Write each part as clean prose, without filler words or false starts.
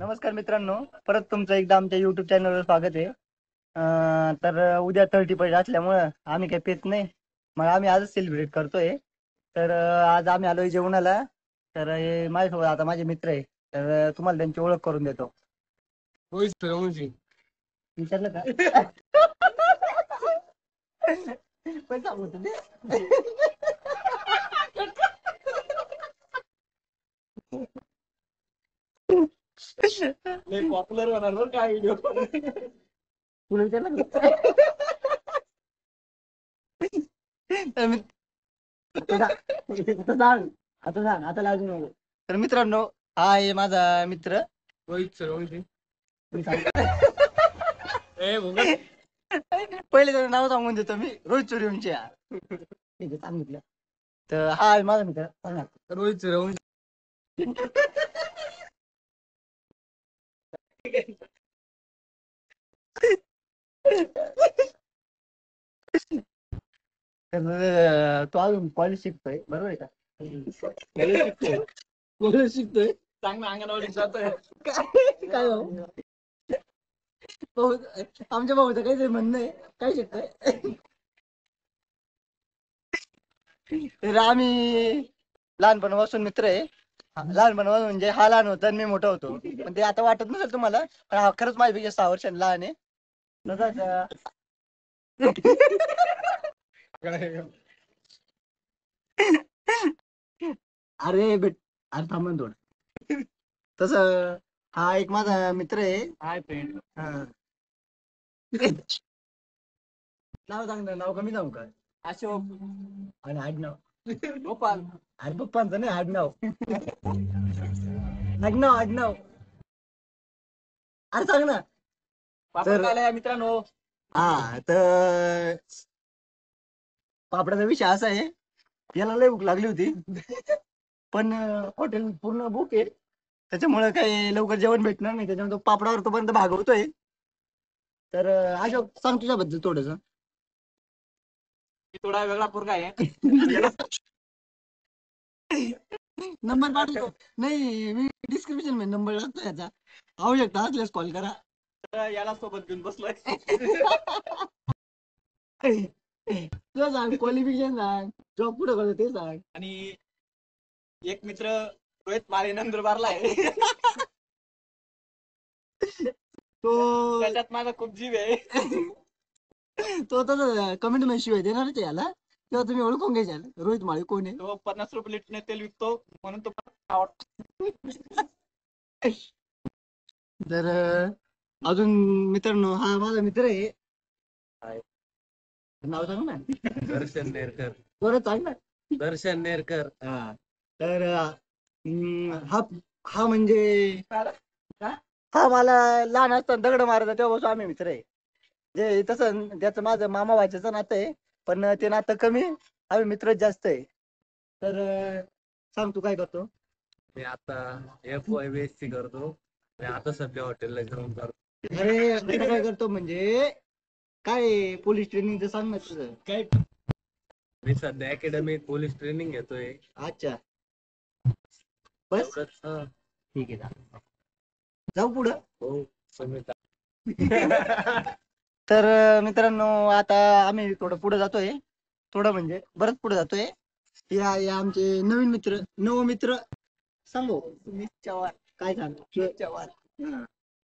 नमस्कार मित्रांनो, परत तुमचं एकदा आमच्या युट्यूब चॅनलवर स्वागत आहे. तर उद्या 30 असल्यामुळं आम्ही काही पेत नाही. मग आम्ही आजच सेलिब्रेट करतोय. तर आज आम्ही आलोय जेवणाला. तर हे माझ्यासोबत आता माझे मित्र आहे. तर तुम्हाला त्यांची ओळख करून देतो. रोहित सूर्यवंशी. विचारलं का? पण सांगू तुम्ही. लय पॉप्युलर होणार बरं काय व्हिडिओ. तुला विचारलं का? तर आता सांग, आता लाजू नको. तर मित्रांनो, हा आहे माझा मित्र. रोहित सूर्यवंशी. मी सांगतो. ए भोंगत. पहिले त्याचं नाव सांगून देतो मी, रोहित सूर्यवंशी. ठीक आहे, सांगितलं. तर हा आहे माझा मित्र. सांगा. रोहित सूर्यवंशी. तर तो अजून कॉलेज शिकतोय, बरोबर आहे का? कॉलेज शिकतोय. चांगला अंगणवाडीत जातोय. काय भाऊ? आमच्या भाऊचं काहीतरी म्हणणं आहे. काय शिकतोय? तर आम्ही लहानपणापासून मित्र आहे. लहानपणापासून म्हणजे हा लहान होता आणि मी मोठा होतो. पण ते आता वाटत नसेल तुम्हाला, पण हा खरंच माझ्यापेक्षा 6 वर्षांनी लहान आहे. अरे अरे थांब ना थोडं. तसं हा एक माझा मित्र आहे. Hi friend. हा. नाव सांग ना, नाव कमी जाऊ का? अशोक. आणि आडनाव? गोपाल. अरे पप्पांचं नाही, आडनाव. आडनाव. अरे सांग ना. पापड खायला मित्रांनो. हा, तर पापडाचा विषय असा आहे, याला लय भूक लागली होती. पण हॉटेल पूर्ण बुक आहे, त्याच्यामुळे काही लवकर जेवण भेटणार नाही. त्याच्यामुळे तो पापडावर तोपर्यंत भागवतोय. तर अशोक, सांग तुझ्याबद्दल थोडस. मी थोडा वेगळा पोरगा आहे. नंबर पाठवतो. नाही, मी डिस्क्रिप्शन मध्ये नंबर टाकतो याचा. आवश्यकता असल्यास कॉल करा. तर याला सोबत घेऊन बसलोय. तुला सांग, क्वालिफिकेशन सांग, जॉब कुठं करतो ते सांग. आणि एक मित्र रोहित माळे नंदुरबारला आहे. तो त्याच्यात माझा खूप जीव आहे. तो तसं कमेंट मध्ये शिवाय देणारच आहे याला, तेव्हा तुम्ही ओळखून घ्यायचा रोहित माळी कोण आहे. तो 50 रुपये लिटरने तेल विकतो म्हणून तो आवडतो. तर अजून मित्रांनो, हा माझा मित्र आहे. नाव सांग ना. दर्शन नेरकर. बरं सांग ना. दर्शन नेरकर. हा. तर हा हा म्हणजे हा मला लहान असताना दगड मारायचा तेव्हापासून आम्ही मित्र आहे. जे तसं त्याचं माझं मामा व्हायचं नातं आहे, पण ते नातं कमी, आम्ही मित्र जास्त आहे. तर सांग, तू काय करतो? मी आता FYBSC करतो. मी आता सध्या हॉटेलला जेवण करतो. अरे आता काय करतो म्हणजे काय, पोलीस ट्रेनिंगचं सांग ना तुझं. काय? मी सध्या अकॅडमीत पोलीस ट्रेनिंग घेतोय. अच्छा, बस एवढंच. हा. ठीक आहे. जाऊ पुढं. हो. समिता. तर मित्रांनो, आता आम्ही थोडं पुढे जातोय. थोडं म्हणजे बरंच पुढे जातोय. या आमचे नवीन मित्र, मित्र. सांगू सुमित चव्हाण. काय सांग सुमित चव्हाण.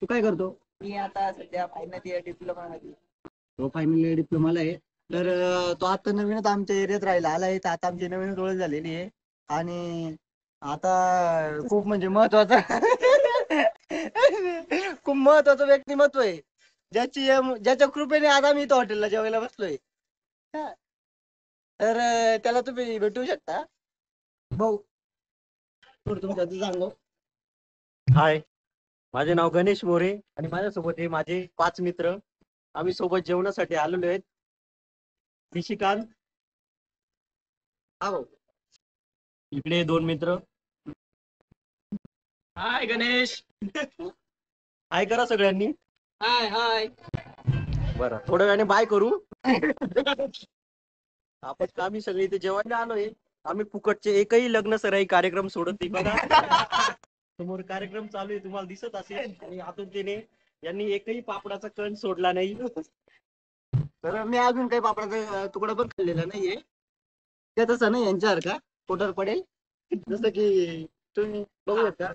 तू काय करतो? मी आता सध्या फायनल इयर डिप्लोमा मध्ये. तो फायनल इयर डिप्लोमाला आहे. तर तो आता नवीनच आमच्या एरियात राहिला आलाय, तर आता आमची नवीनच ओळख झालेली आहे. आणि आता खूप म्हणजे महत्वाचा खूप महत्वाचं व्यक्तिमत्व आहे, ज्याच्या कृपेने आज आम्ही इथं हॉटेलला जेवायला बसलोय. हा. तर त्याला तुम्ही भेटू शकता. भाऊ, थोडं तुमचं सांगू. हाय, माझे नाव गणेश मोरे आणि माझ्यासोबत हे माझे 5 मित्र. आम्ही सोबत जेवणासाठी आलेलो आहेत. निशिकांत, हा भाऊ. इकडे 2 मित्र. हाय गणेश. हाय करा सगळ्यांनी. हाय हाय. बरं, थोड्या वेळाने बाय करू. आपण आम्ही सगळे इथे जेवायला आलोय. आम्ही फुकटचे एकही लग्न सराई कार्यक्रम सोडत नाही बघा. समोर कार्यक्रम चालू आहे तुम्हाला दिसत असेल आणि आतुरतेने यांनी एकही पापडाचा कण सोडला नाही. तर मी अजून काही पापडाचा तुकडा पण खाल्लेला नाहीये. ते तसं नाही यांच्यासारखा पोटावर पडेल, जसं की तुम्ही बघू शकता.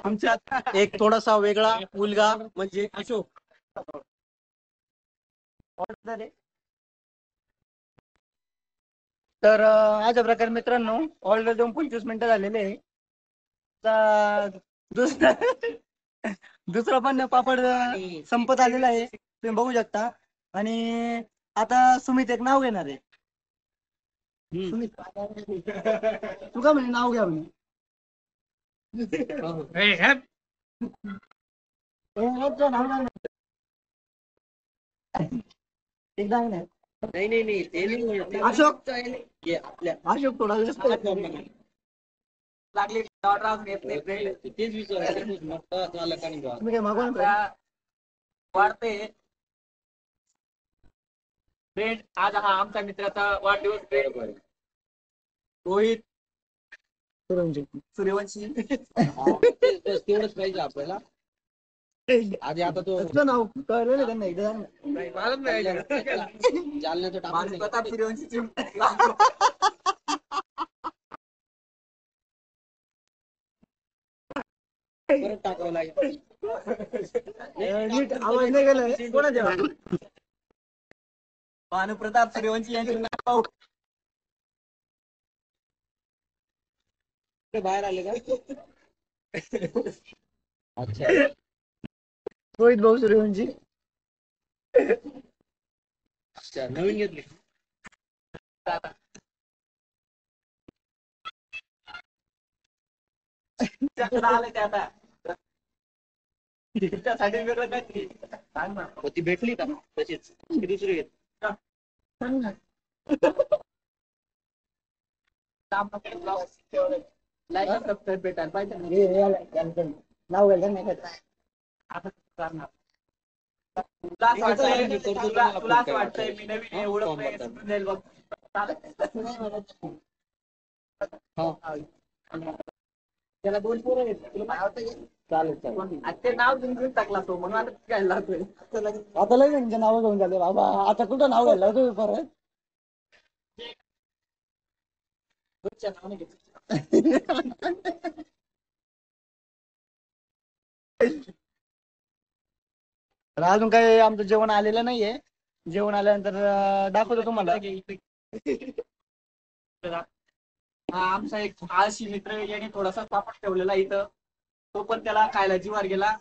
आमच्यात एक थोडासा वेगळा मुलगा म्हणजे अशोक. तर अशा प्रकारे मित्रांनो ऑर्डर देऊन 25 मिनिटं झालेले आहे. आता दुसरा दुसरा पण पापड संपत आलेला आहे, तुम्ही बघू शकता. आणि आता सुमित एक नाव घेणार आहे. सुमित तू का म्हणे नाव घ्या म्हणे. नाव घ्या म्हणे. एकदा आहे ना. नाही ते नाही. अशोक आपल्या अशोक थोडा व्यस्त आहे. लागली तेच विचारायचं तुम्ही काय मागवा ना. वाढते फ्रेंड. आज हा आमचा मित्राचा वाढदिवस. फ्रेंड रोहित सूर्यवंशी. तेवढंच पाहिजे आपल्याला. आधी आता तो त्याचं नाव कळलेलं त्यांना एकदा सांग ना. मालूम नाही जालन्याचं टाकून प्रताप सूर्यवंशी. परत टाकावं लागेल. नीट आवाज नाही गेलाय कोणाच्या. भानुप्रताप सूर्यवंशी यांचे नाव. ते बाहेर आले का? अच्छा. रोहित भाऊ सूर्यवंशी. अच्छा नवीन घेतली. आले ते आता त्यासाठी वेगळं काहीतरी सांग ना. ती भेटली का तशीच की दुसरी घेत? सांग ना. लाईक सबस्क्राईब भेटायला पाहिजे ना. नाव घ्यायला नाही का? आता करणार. तुला असं वाटतंय मी नवीन आहे, ओळख नाही, समजून जाईल बघ. त्याला 2 पोरं आहेत. तुला माहिती आहे? चालेल. आणि ते नाव घेऊन टाकला तो, म्हणून आता घ्यायला लागतोय. आता लय त्यांचे नाव घेऊन झाले बाबा. आता कुठं नाव घ्यायला तुम्ही परत. तर अजून काही आमचं जेवण आलेलं नाहीये. जेवण आल्यानंतर दाखवतो तुम्हाला. हा आमचा एक आळशी मित्र याने थोडासा पापड ठेवलेला इथं. तो पण त्याला खायला जीवार गेला.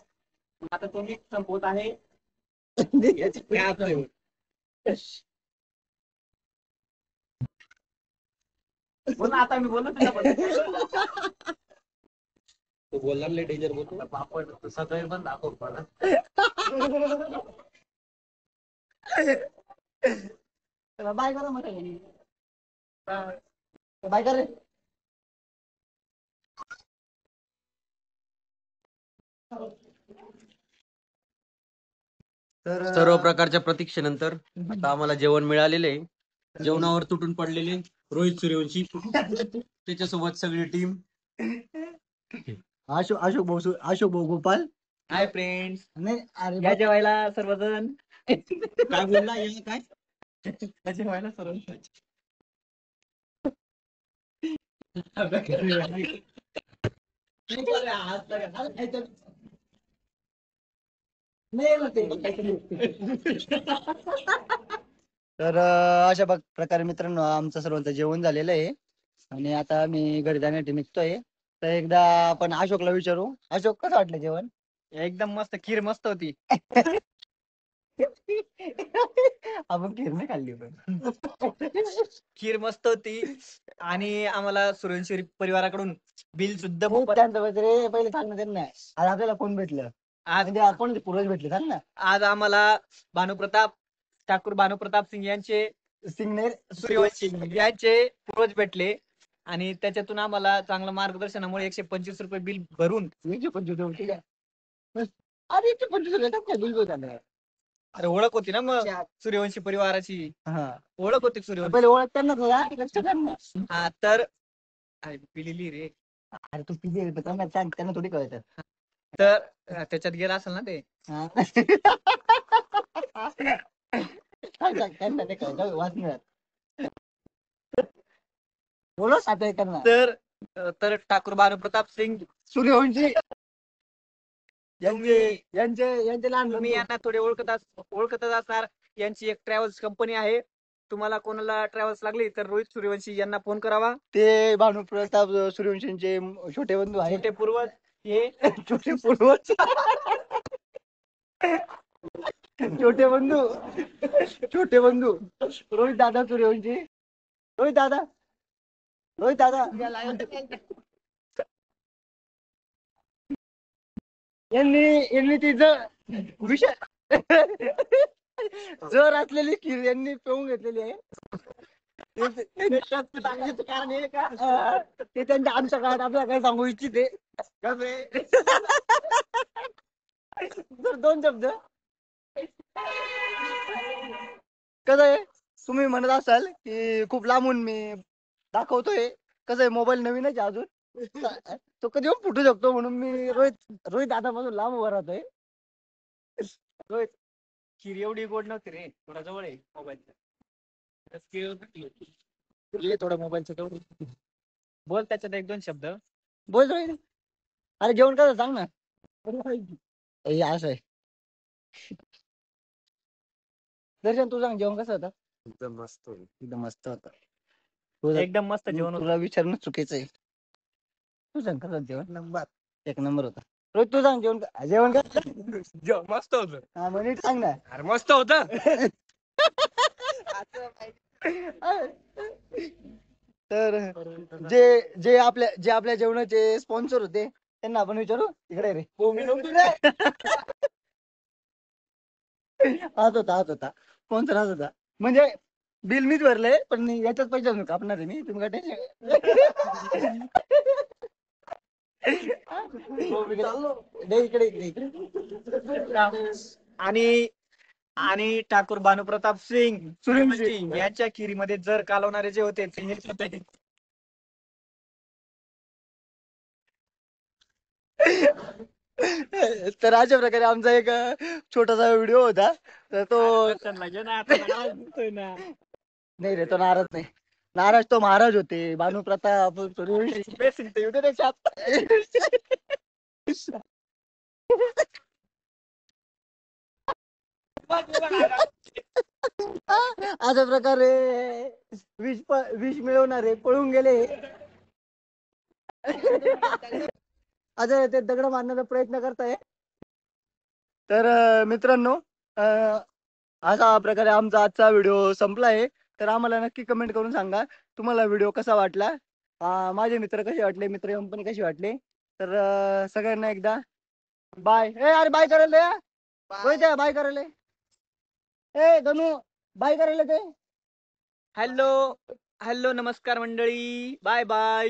आता तो मी संपवत आहे. बोल ना, आता मी बोललो तुझ्या. तो बोलणार लय डेंजर बोलतो. पापड सगळे पण दाखव मला. बाय करा म्हटलं. बाय कर रे. तर सर्व प्रकारच्या प्रतीक्षेनंतर आता आम्हाला जेवण मिळालेले आहे. जेवणावर तुटून पडलेले रोहित सूर्यवंशी, त्याच्यासोबत सगळी टीम. अशोक भाऊ गोपाल. Hi friends. नाही अरे या जेवायला सर्वजण. काय बोलला याला काय? या जेवायला सर्वजण. तर अशा प्रकारे मित्रांनो आमचं सर्वांचं जेवण झालेलं आहे आणि आता आम्ही घरी जाण्यासाठी निघतोय. तर एकदा आपण अशोकला विचारू. अशोक कसं वाटलं जेवण? एकदम मस्त. खीर मस्त होती. आपण खीर नाही खाल्ली पण. खीर मस्त होती आणि आम्हाला सूर्यवंशी परिवाराकडून बिल सुद्धा रे पहिले सांग ना त्यांना. आज आपल्याला कोण भेटलं? आज म्हणजे आपण पूर्वज भेटले सांग ना. आज आम्हाला ठाकूर भानुप्रताप सिंग यांचे सिग्नेर सूर्यवंशी यांचे पूर्वज भेटले आणि त्याच्यातून आम्हाला चांगलं मार्गदर्शनामुळे 125 रुपये बिल भरून 125 अरे 125 काय बिल होता. अरे ओळख होती ना मग सूर्यवंशी परिवाराची. हा ओळख होती सूर्यवंशी. पहिले ओळख त्यांना हा तर पिलेली रे. अरे तू पिझे त्यांना सांग, त्यांना थोडी कळतं. तर त्याच्यात गेला असेल ना ते. हा. सांग सांग, त्यांना नाही कळतं, वाचणार. बोलो 7 एकरना. तर ठाकूर भानुप्रताप सिंग सूर्यवंशी यांचे यांचे लहान तुम्ही बंधू. यांना थोडे ओळखतच असणार. यांची एक ट्रॅव्हल्स कंपनी आहे. तुम्हाला कोणाला ट्रॅव्हल्स लागली तर रोहित सूर्यवंशी यांना फोन करावा. ते भानुप्रताप सूर्यवंशींचे छोटे बंधू आहेत. छोटे पूर्वज हे छोटे पूर्वज. छोटे बंधू. छोटे बंधू रोहित दादा सूर्यवंशी. रोहित दादा. रोहित दादा. यांनी ती विषय जर असलेली खीर यांनी पिऊन घेतलेली आहे. सांगायचं कारण हे का ते त्यांच्या आमच्या काळात आपल्याला काय सांगू इच्छिते. जर 2 शब्द कसं आहे, तुम्ही म्हणत असाल की खूप लांबून मी दाखवतोय. कसं आहे, मोबाईल नवीनच आहे अजून, तो कधी पण फुटू शकतो, म्हणून मी रोहित दादापासून लांब उभा राहतोय. रोहित, खीर एवढी गोड नव्हती रे. थोडा जवळ आहे मोबाईलचा. थोडं मोबाईलचं तेवढं बोल, त्याच्यात 1-2 शब्द बोल रोहित. अरे जेवण कसं सांग ना. हे असं आहे. दर्शन तू सांग, जेवण कसं होतं? एकदम मस्त. एकदम मस्त होतं. एकदम मस्त जेवण होतं. तुला विचारणं चुकीचं आहे. तू सांग कसं होतं जेवण? नंबर 1 नंबर होता. रोहित तू सांग, जेवण कसं? मस्त होतं. हा म्हणे सांग ना. अरे मस्त होतं. तर जे आपल्या जेवणाचे स्पॉन्सर होते त्यांना आपण विचारू. इकडे रे. हाच होता स्पॉन्सर, हाच होता. म्हणजे बिल मीच भरलंय, पण याच्यात पैसे कापणार आहे मी. तुम्ही काय टेन्शन. इकडे. आणि ठाकूर भानुप्रताप सिंग सूर्यवंशी यांच्या खिरीमध्ये जर कालवणारे जे होते ते हेच होते. तर अशा प्रकारे आमचा एक छोटासा व्हिडिओ होता. तर तो नाही रे, तो नाराज नाही. नाराज तो महाराज होते. भानुप्रताप सूर्यवंशी येऊ दे त्याच्यात. अशा प्रकारे विष मिळवणारे पळून गेले. आता ते दगड मारण्याचा प्रयत्न करताय. तर मित्रांनो, अशा प्रकारे आमचा आजचा व्हिडिओ संपला आहे. तर आम्हाला नक्की कमेंट करून सांगा तुम्हाला व्हिडिओ कसा वाटला. माझे मित्र कसे वाटले, मित्र कंपनी कशी वाटली. तर सगळ्यांना एकदा बाय. अरे बाय करायला बाय करायला. धनू बाय करायला ते. हॅलो नमस्कार मंडळी. Bye bye.